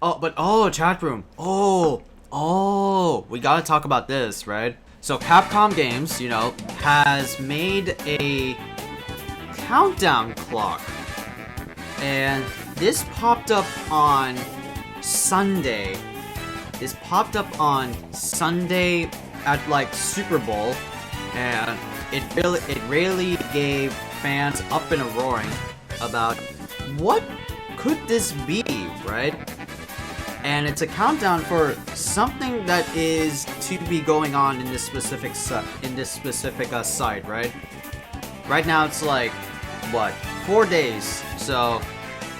Oh, chat room. We gotta talk about this, right? So Capcom Games, has made a countdown clock. And this popped up on Sunday. At like Super Bowl, and it really gave fans up in a roaring about what could this be, right? And it's a countdown for something that is to be going on in this specific site, right? Right now it's like what, 4 days. So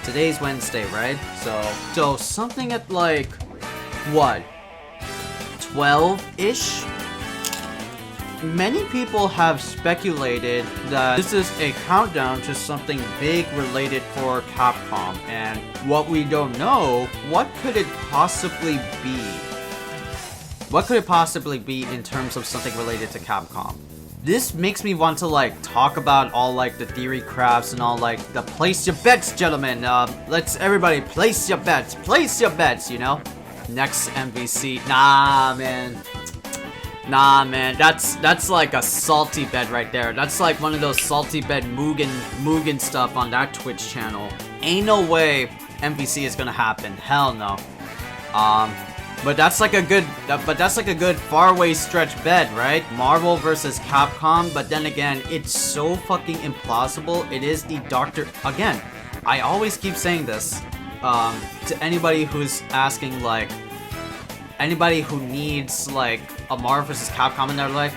today's Wednesday, right? So something at like what, 12-ish? Many people have speculated that this is a countdown to something big related for Capcom, and what we don't know, what could it possibly be? What could it possibly be in terms of something related to Capcom? This makes me want to like talk about all like the theory crafts and all like the place your bets, gentlemen. Let's everybody place your bets, Next MVC. Nah, man, that's like a salty bet right there. That's like one of those salty bet Mugen stuff on that Twitch channel. Ain't no way MVC is gonna happen. Hell no. But that's like a good faraway stretch bet, right? Marvel versus Capcom, but then again, it's so fucking implausible. It is the Doctor. Again, I always keep saying this to anybody who's asking, like, anybody who needs like a Marvel vs. Capcom in their life,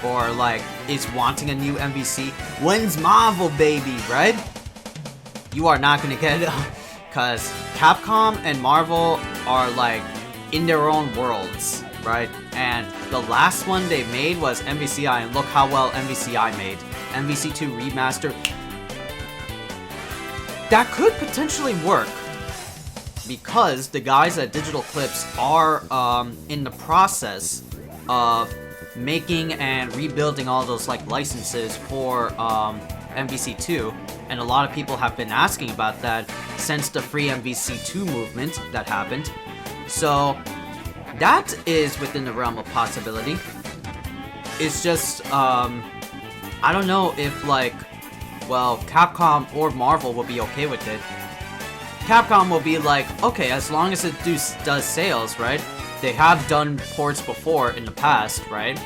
or like is wanting a new MVC. When's Marvel, baby, right? You are not gonna get it, cause Capcom and Marvel are like in their own worlds, right? And the last one they made was MVCI, and look how well MVCI made. MVC2 Remaster. That could potentially work, because the guys at Digital Clips are in the process of making and rebuilding all those like licenses for MVC2, and a lot of people have been asking about that since the free MVC2 movement that happened. So that is within the realm of possibility. It's just I don't know if like, well, Capcom or Marvel will be okay with it. Capcom will be like, okay, as long as it does sales, right? They have done ports before in the past, right?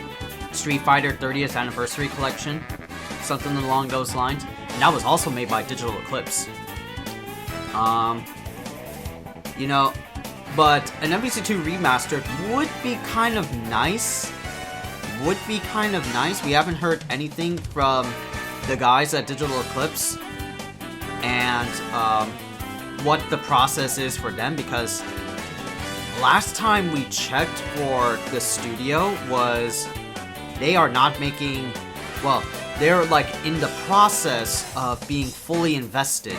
Street Fighter 30th Anniversary Collection, something along those lines. And that was also made by Digital Eclipse. But an MVC2 remastered would be kind of nice. We haven't heard anything from the guys at Digital Eclipse, and what the process is for them, because last time we checked for the studio was they are not making, well, they're like in the process of being fully invested,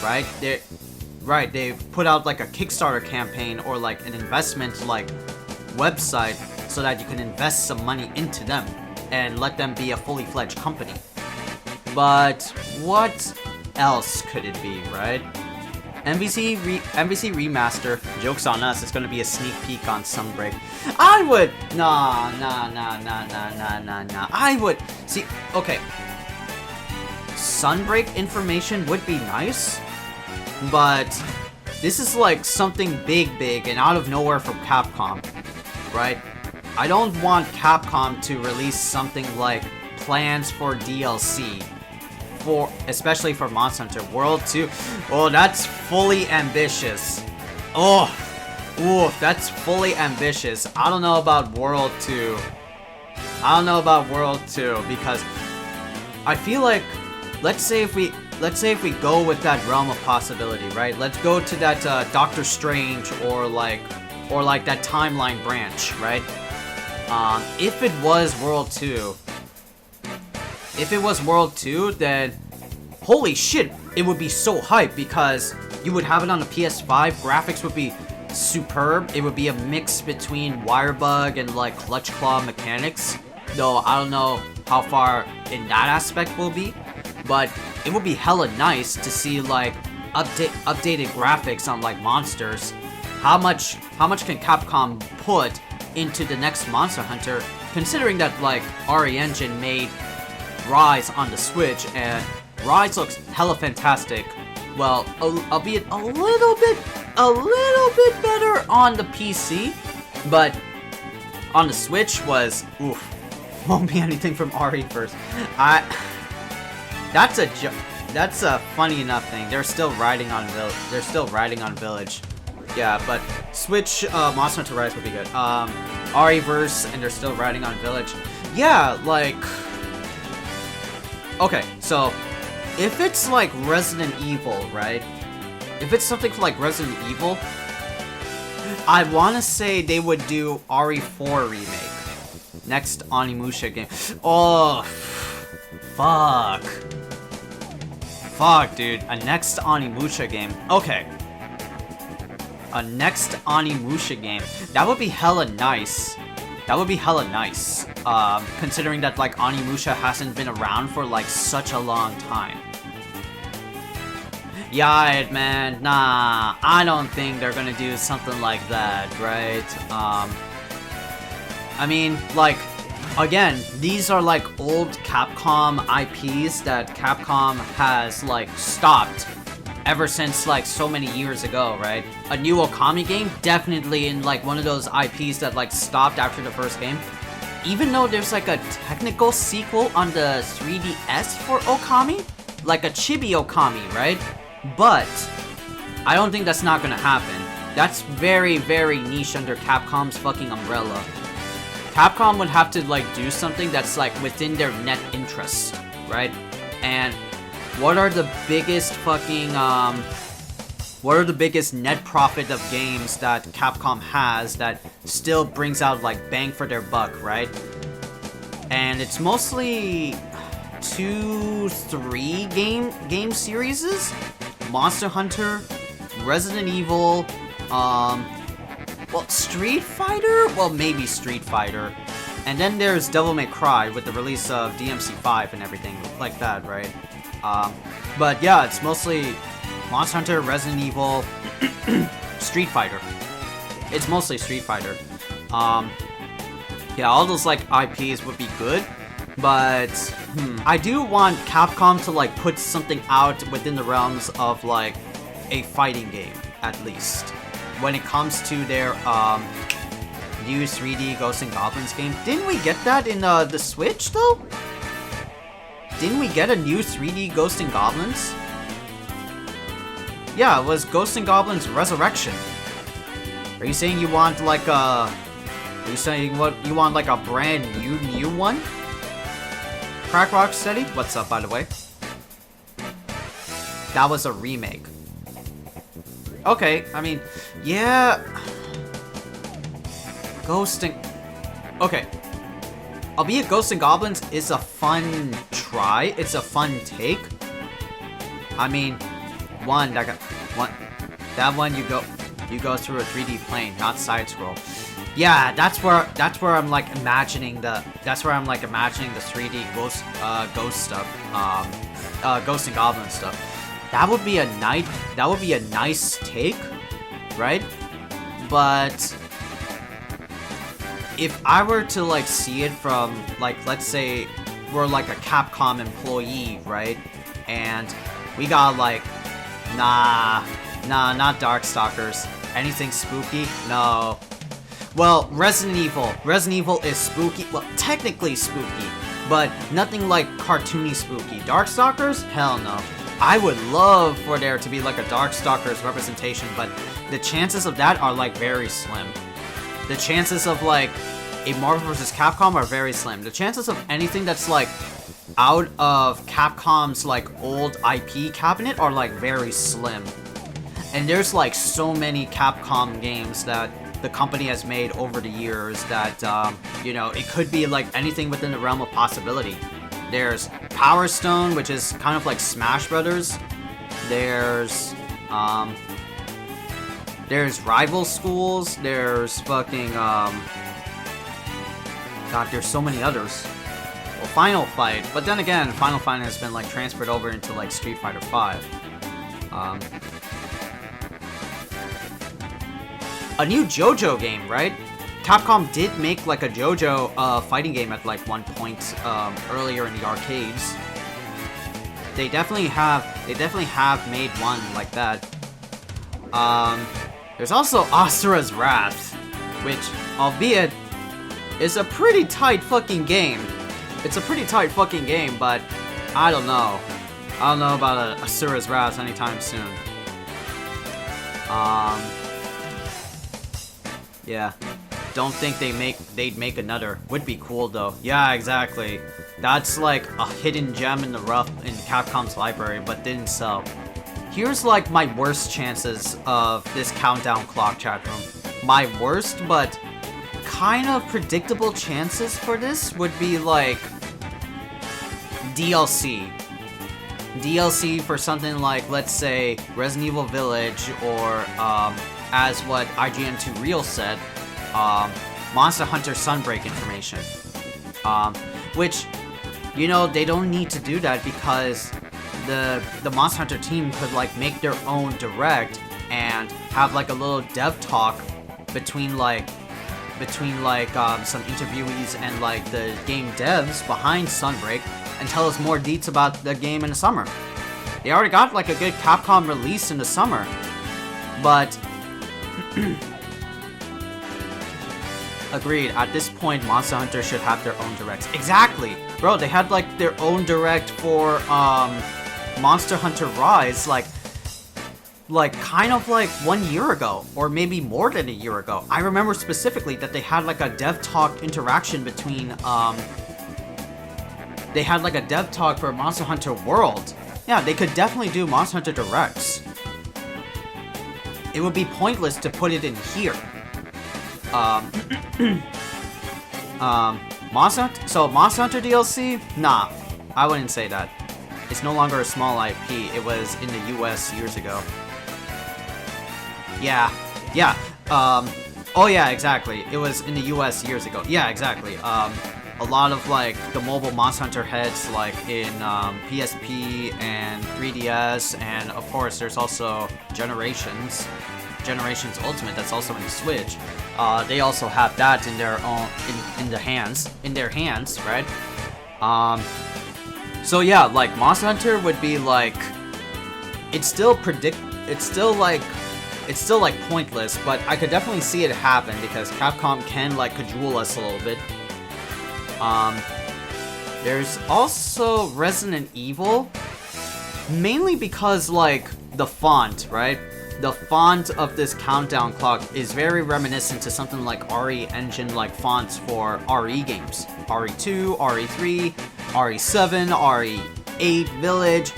right? They've put out like a Kickstarter campaign or like an investment like website so that you can invest some money into them and let them be a fully fledged company. But what else could it be, right? MVC Remaster, joke's on us, it's gonna be a sneak peek on Sunbreak. I would, nah, I would, see, okay, Sunbreak information would be nice, but this is like something big and out of nowhere from Capcom, right? I don't want Capcom to release something like plans for DLC, especially for Monster Hunter World 2. Oh, that's fully ambitious. That's fully ambitious. I don't know about World 2. Because I feel like, let's say if we go with that realm of possibility, right? Let's go to that Doctor Strange or like that timeline branch, right? If it was World 2, then holy shit, it would be so hype, because you would have it on the PS5, graphics would be superb, it would be a mix between Wirebug and like Clutch Claw mechanics, though I don't know how far in that aspect will be, but it would be hella nice to see like updated graphics on like monsters, can Capcom put into the next Monster Hunter, considering that like RE Engine made Rise on the Switch, and Rise looks hella fantastic. Well, albeit a little bit better on the PC, but on the Switch was oof. Won't be anything from RE first. That's a funny enough thing. They're still riding on Village. Yeah, but Switch Monster Hunter Rise would be good. RE-verse, and they're still riding on Village. Yeah, like... Okay, so... If it's like Resident Evil, right? If it's something like Resident Evil, I want to say they would do RE4 remake. Next Onimusha game. Oh... Fuck. Fuck, dude. A next Onimusha game. Okay. A next Onimusha game. That would be hella nice. That would be hella nice. Considering that, like, Onimusha hasn't been around for, like, such a long time. Yeah, man. Nah. I don't think they're gonna do something like that, right? I mean, like, again, these are, like, old Capcom IPs that Capcom has, like, stopped ever since, like, so many years ago, right? A new Okami game, definitely in, like, one of those IPs that, like, stopped after the first game. Even though there's, like, a technical sequel on the 3DS for Okami, like a Chibi Okami, right? But I don't think that's not gonna happen. That's very, very niche under Capcom's fucking umbrella. Capcom would have to, like, do something that's, like, within their net interest, right? And what are the biggest fucking, what are the biggest net profit of games that Capcom has that still brings out, like, bang for their buck, right? And it's mostly 2-3 game series? Monster Hunter, Resident Evil, well, Street Fighter? Well, maybe Street Fighter. And then there's Devil May Cry with the release of DMC5 and everything like that, right? But yeah, it's mostly Monster Hunter, Resident Evil, Street Fighter. It's mostly Street Fighter. Yeah, all those, like, IPs would be good. But, I do want Capcom to, like, put something out within the realms of, like, a fighting game, at least. When it comes to their, new 3D Ghosts and Goblins game. Didn't we get that in, the Switch, though? Didn't we get a new 3D Ghosts and Goblins? Yeah, it was Ghosts and Goblins Resurrection. Are you saying you want, like, Are you saying you want, like, a brand new one? Crack Rocksteady? What's up, by the way? That was a remake. Okay, I mean, yeah... Okay. Albeit Ghosts and Goblins is a fun try. It's a fun take. I mean, that one you go through a 3D plane, not side scroll. Yeah, that's where I'm like imagining the 3D ghost stuff, Ghosts and Goblins stuff. That would be a nice take, right? But if I were to, like, see it from, like, let's say we're like a Capcom employee, right? And we got, like, nah, not Darkstalkers. Anything spooky? No. Well, Resident Evil is spooky. Well, technically spooky, but nothing like cartoony spooky. Darkstalkers? Hell no. I would love for there to be, like, a Darkstalkers representation, but the chances of that are, like, very slim. The chances of, like, a Marvel vs. Capcom are very slim. The chances of anything that's, like, out of Capcom's, like, old IP cabinet are, like, very slim. And there's, like, so many Capcom games that the company has made over the years that, you know, it could be, like, anything within the realm of possibility. There's Power Stone, which is kind of like Smash Brothers. There's Rival Schools. There's fucking, God, there's so many others. Well, Final Fight. But then again, Final Fight has been, like, transferred over into, like, Street Fighter V. a new JoJo game, right? Capcom did make like a JoJo fighting game at like one point earlier in the arcades. They definitely have made one like that. There's also Asura's Wrath, which, albeit, is a pretty tight fucking game. It's a pretty tight fucking game, but I don't know. I don't know about Asura's Wrath anytime soon. Yeah. Don't think they'd make another. Would be cool though. Yeah, exactly. That's like a hidden gem in the rough in Capcom's library, but didn't sell. Here's like my worst chances of this countdown clock, chat room. My worst, but kind of predictable chances for this would be like DLC. DLC for something like, let's say, Resident Evil Village, or as what IGN2 Real said, Monster Hunter Sunbreak information. Which, you know, they don't need to do that because the Monster Hunter team could like make their own direct and have like a little dev talk between like some interviewees and like the game devs behind Sunbreak and tell us more deets about the game in the summer. They already got like a good Capcom release in the summer, but agreed, at this point Monster Hunter should have their own directs. Exactly! Bro, they had like their own direct for Monster Hunter Rise like kind of like 1 year ago, or maybe more than a year ago. I remember specifically that they had like a dev talk interaction between they had like a dev talk for Monster Hunter World. Yeah, they could definitely do Monster Hunter Directs. It would be pointless to put it in here. Monster Hunter DLC? Nah, I wouldn't say that. It's no longer a small IP. It was in the US years ago. Yeah. Oh yeah, exactly. It was in the US years ago. Yeah, exactly. A lot of like the mobile Monster Hunter heads like in PSP and 3DS, and of course there's also Generations Ultimate that's also in the Switch. They also have that in their own in their hands, right? So yeah, like Monster Hunter would be like, it's still like pointless, but I could definitely see it happen because Capcom can like cajole us a little bit. There's also Resident Evil, mainly because like the font, right? The font of this countdown clock is very reminiscent to something like RE Engine like fonts for RE games. RE2, RE3, RE7, RE8, Village.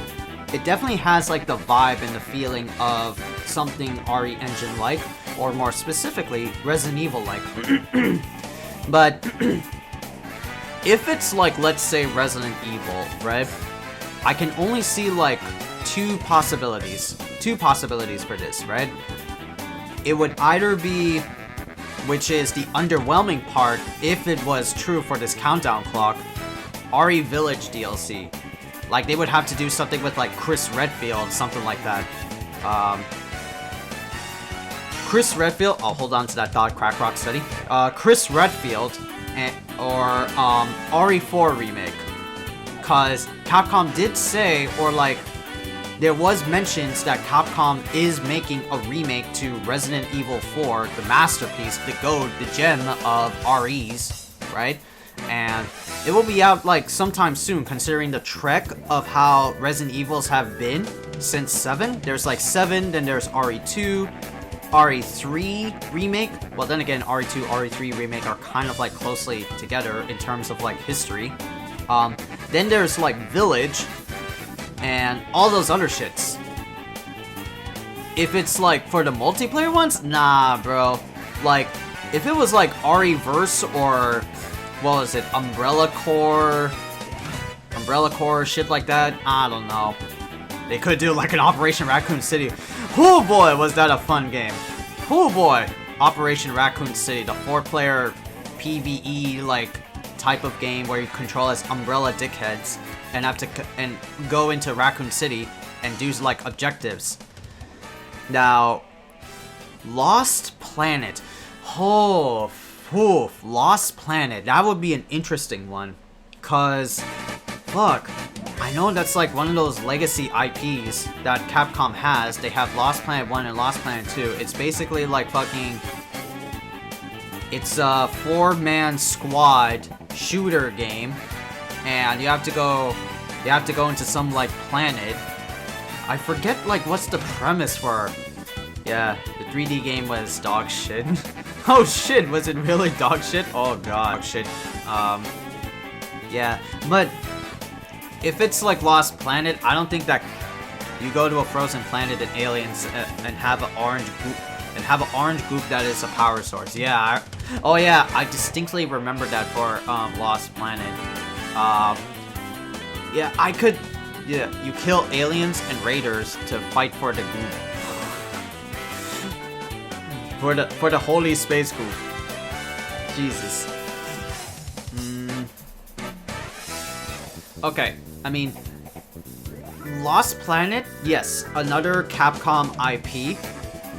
It definitely has like the vibe and the feeling of something RE Engine like, or more specifically, Resident Evil like. But if it's like, let's say Resident Evil, right? I can only see like two possibilities for this, right? It would either be, which is the underwhelming part, if it was true for this countdown clock, RE Village DLC. Like, they would have to do something with, like, Chris Redfield, something like that. Chris Redfield, I'll hold on to that thought, Crack Rock Steady. Chris Redfield, or RE4 remake. Cause Capcom did say, or like, there was mentions that Capcom is making a remake to Resident Evil 4, the masterpiece, the goat, the gem of REs, right? And it will be out like sometime soon, considering the trek of how Resident Evils have been since 7. There's like 7, then there's RE2, RE3 remake. Well, then again, RE2, RE3 remake are kind of like closely together in terms of like history. Then there's like Village and all those other shits. If it's like for the multiplayer ones, nah, bro. Like, if it was like RE-verse or what was it, Umbrella Corps, shit like that, I don't know. They could do like an Operation Raccoon City. Oh boy, was that a fun game. Oh boy, Operation Raccoon City, the 4-player PvE like type of game where you control as umbrella dickheads and have to and go into Raccoon City and do like objectives. Now, Lost Planet. Oh, Lost Planet. That would be an interesting one. Cause, fuck, I know that's like one of those legacy IPs that Capcom has. They have Lost Planet 1 and Lost Planet 2. It's basically like fucking... It's a 4-man squad shooter game. And you have to go into some like planet. I forget like what's the premise for. Yeah, the 3D game was dog shit. Oh shit, was it really dog shit? Oh god, dog shit. Yeah, but if it's like Lost Planet, I don't think that you go to a frozen planet and aliens and have an orange group that is a power source. Yeah, oh yeah, I distinctly remember that for Lost Planet. Yeah, I could. Yeah, you kill aliens and raiders to fight for the group. for the holy space group. Jesus. Okay, I mean, Lost Planet, yes, another Capcom IP,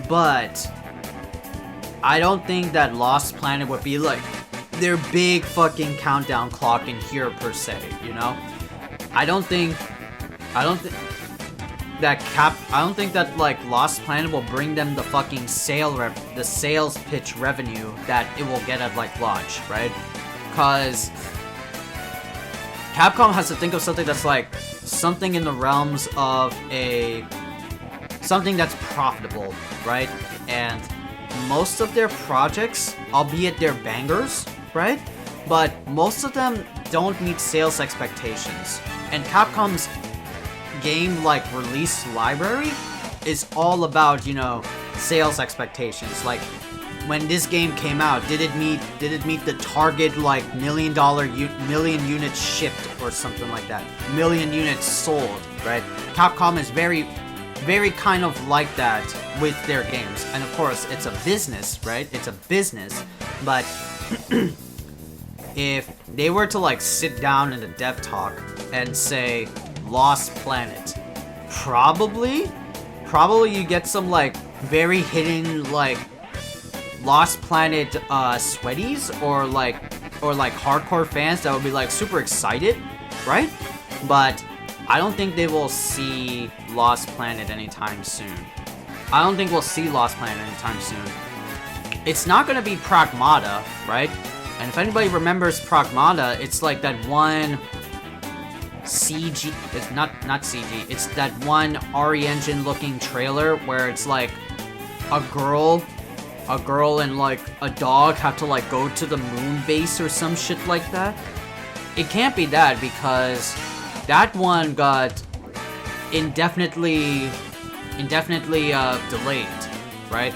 but I don't think that Lost Planet would be like their big fucking countdown clock in here per se, you know? I don't think that like Lost Planet will bring them the fucking sales pitch revenue that it will get at like launch, right? Cause Capcom has to think of something that's like something in the realms of something that's profitable, right? And most of their projects, albeit they're bangers, right? But most of them don't meet sales expectations. And Capcom's game like release library is all about, you know, sales expectations. Like when this game came out, did it meet the target like million units shipped or something like that? Million units sold, right? Capcom is very kind of like that with their games. And of course, it's a business, right? It's a business. But if they were to like sit down in the dev talk and say Lost Planet, probably you get some like very hidden like Lost Planet sweaties or like hardcore fans that would be like super excited, right? But I don't think they will see Lost Planet anytime soon. I don't think we'll see Lost Planet anytime soon. It's not gonna be Pragmata, right? And if anybody remembers Pragmata, it's like that one CG. It's not CG. It's that one RE Engine looking trailer where it's like a girl and like a dog have to like go to the moon base or some shit like that. It can't be that because that one got indefinitely delayed, right?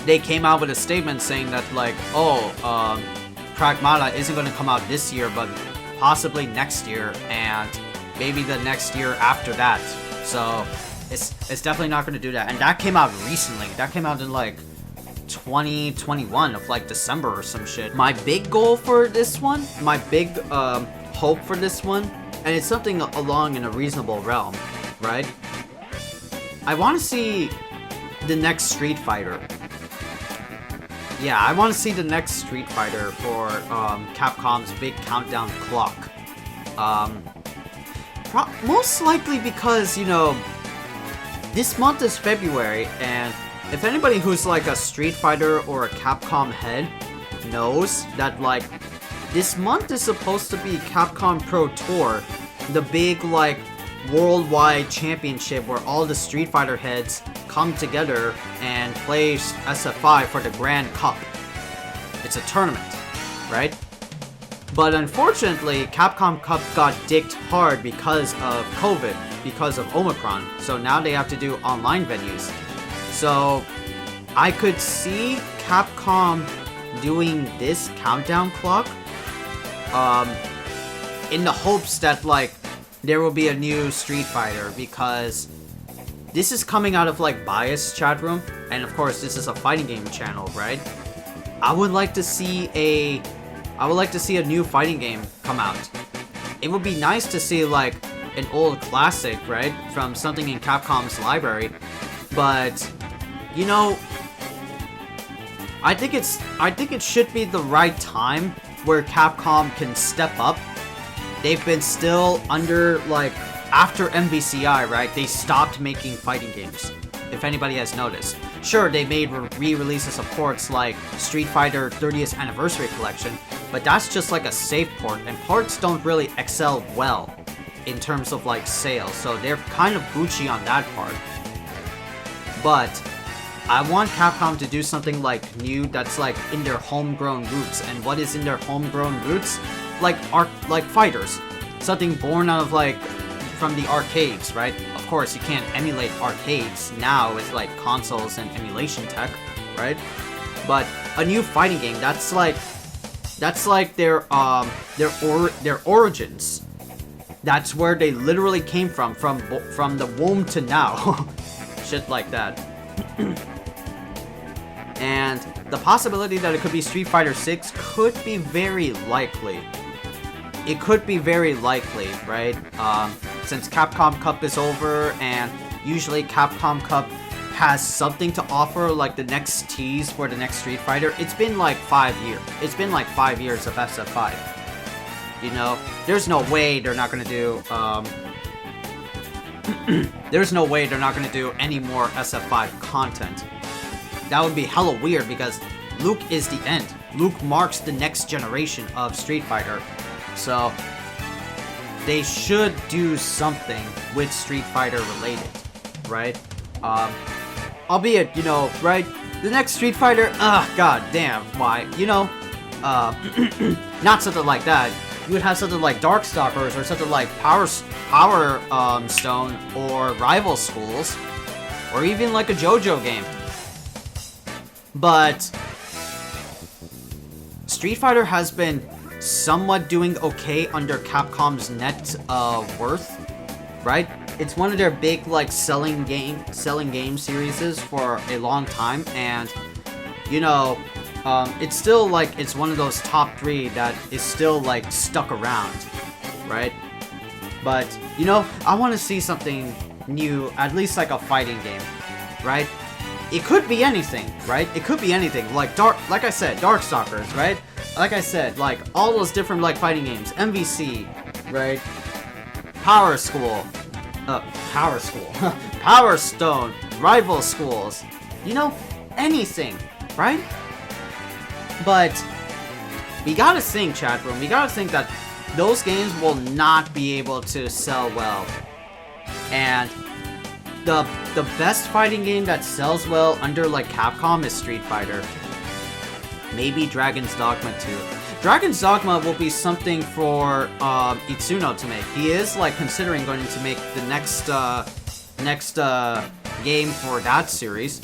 They came out with a statement saying that like, Pragmata isn't going to come out this year, but possibly next year, and maybe the next year after that. So it's definitely not going to do that. And that came out recently. That came out in like 2021 of like December or some shit. My big goal for this one, my big hope for this one, and it's something along in a reasonable realm, right? I want to see the next Street Fighter. Yeah, I want to see the next Street Fighter for Capcom's big countdown clock. Most likely because, you know, this month is February, and if anybody who's like a Street Fighter or a Capcom head knows that like this month is supposed to be Capcom Pro Tour, the big like worldwide championship where all the Street Fighter heads come together and play SF5 for the Grand Cup. It's a tournament, right? But unfortunately, Capcom Cup got dicked hard because of COVID, because of Omicron. So now they have to do online venues. So I could see Capcom doing this countdown clock in the hopes that like there will be a new Street Fighter, because this is coming out of like Bias chat room, and of course this is a fighting game channel, right? I would like to see a new fighting game come out. It would be nice to see like an old classic, right, from something in Capcom's library. But you know, I think it should be the right time where Capcom can step up. They've been still under, like, after MVCI, right? They stopped making fighting games, if anybody has noticed. Sure, they made re-releases of ports like Street Fighter 30th Anniversary Collection, but that's just like a safe port, and ports don't really excel well in terms of, like, sales, so they're kind of Gucci on that part. But I want Capcom to do something, like, new that's, like, in their homegrown roots. And what is in their homegrown roots? Like fighters. Something born out of, like, from the arcades, right? Of course, you can't emulate arcades now with, like, consoles and emulation tech, right? But a new fighting game, that's like their origins. That's where they literally came from the womb to now. Shit like that. And the possibility that it could be Street Fighter 6 could be very likely. It could be very likely, right? Since Capcom Cup is over, and usually Capcom Cup has something to offer, like the next tease for the next Street Fighter. It's been like 5 years. It's been like 5 years of SF5. You know, there's no way they're not gonna do. There's no way they're not gonna do any more SF5 content. That would be hella weird because Luke is the end. Luke marks the next generation of Street Fighter. So they should do something with Street Fighter related, right? Albeit, you know, right? The next Street Fighter, god damn, why? You know, not something like that. You would have something like Darkstalkers or something like Power Stone or Rival Schools, or even like a JoJo game. But Street Fighter has been somewhat doing okay under Capcom's net worth, right? It's one of their big, like, selling game series for a long time, and you know, it's still like it's one of those top 3 that is still like stuck around, right? But you know, I want to see something new, at least like a fighting game, right? It could be anything, right? It could be anything, like like I said, Darkstalkers, right? Like I said, like all those different like fighting games, MVC, right? Power Stone, Rival Schools, you know, anything, right? But we gotta think, chat room, we gotta think that those games will not be able to sell well. And the best fighting game that sells well under like Capcom is Street Fighter. Maybe Dragon's Dogma 2. Dragon's Dogma will be something for Itsuno to make. He is like considering going to make the next game for that series,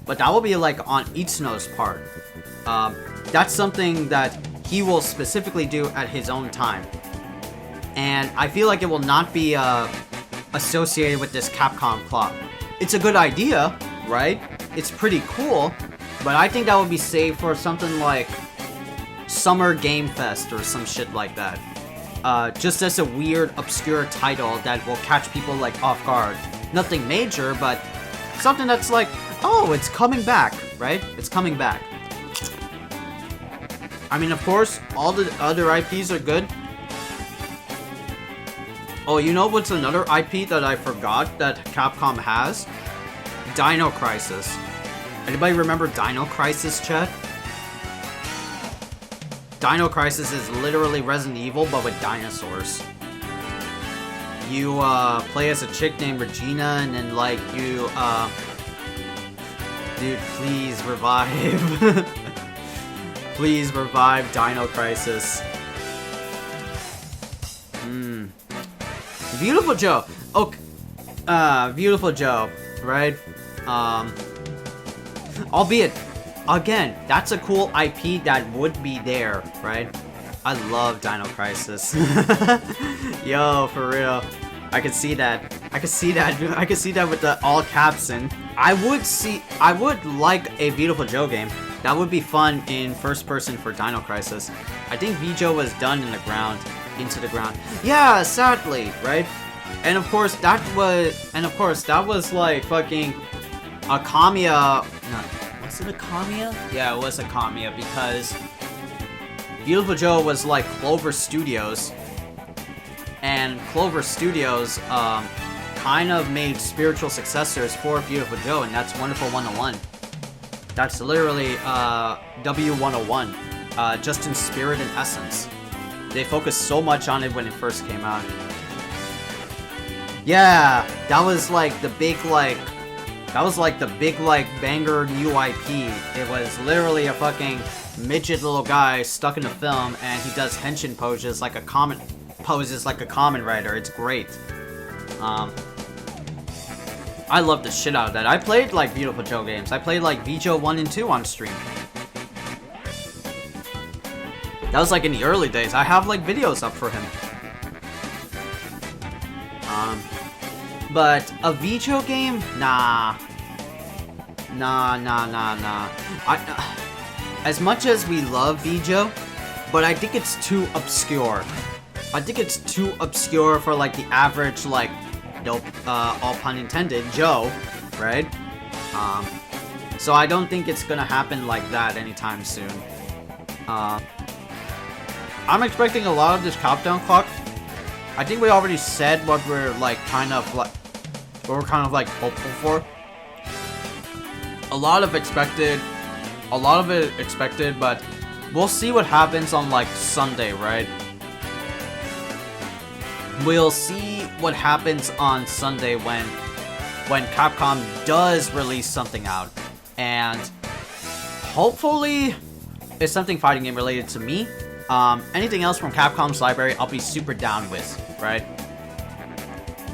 but that will be like on Itsuno's part. That's something that he will specifically do at his own time, and I feel like it will not be associated with this Capcom plot. It's a good idea, right? It's pretty cool, but I think that would be saved for something like Summer Game Fest or some shit like that. Just as a weird, obscure title that will catch people like off guard. Nothing major, but something that's like, oh, it's coming back, right? It's coming back. I mean, of course, all the other IPs are good. Oh, you know what's another IP that I forgot that Capcom has? Dino Crisis. Anybody remember Dino Crisis, chat? Dino Crisis is literally Resident Evil, but with dinosaurs. You, play as a chick named Regina, and then, like, you, Dude, please revive. Please revive Dino Crisis. Beautiful Joe. Okay. Beautiful Joe, right? Albeit, again, that's a cool IP that would be there, right? I love Dino Crisis. Yo, for real. I could see that. I could see that. I could see that with the all caps in. I would like a Beautiful Joe game. That would be fun in first person for Dino Crisis. I think VJo was done in the ground, into the ground. Yeah, sadly, right? And of course that was like fucking Akamiya. No, Was it a Kamiya? Yeah, it was a Kamiya because Beautiful Joe was like Clover Studios, and Clover Studios kind of made spiritual successors for Beautiful Joe, and that's Wonderful 101. That's literally W101, just in spirit and essence. They focused so much on it when it first came out. Yeah, that was like the big banger new IP. It was literally a fucking midget little guy stuck in a film, and he does henshin poses like a common writer. It's great. I love the shit out of that. I played like Beautiful Joe games. I played like VJo 1 and 2 on stream. That was like in the early days. I have like videos up for him. But a VJo game? Nah. Nah. As much as we love VJo, but I think it's too obscure. I think it's too obscure for like the average, like, nope, all pun intended, Joe, right? So I don't think it's gonna happen like that anytime soon. I'm expecting a lot of this countdown clock. I think we already said what we're like kind of hopeful for. A lot of it expected, but we'll see what happens on like Sunday, right? We'll see what happens on Sunday when Capcom does release something out, and hopefully it's something fighting game related to me. Anything else from Capcom's library, I'll be super down with, right?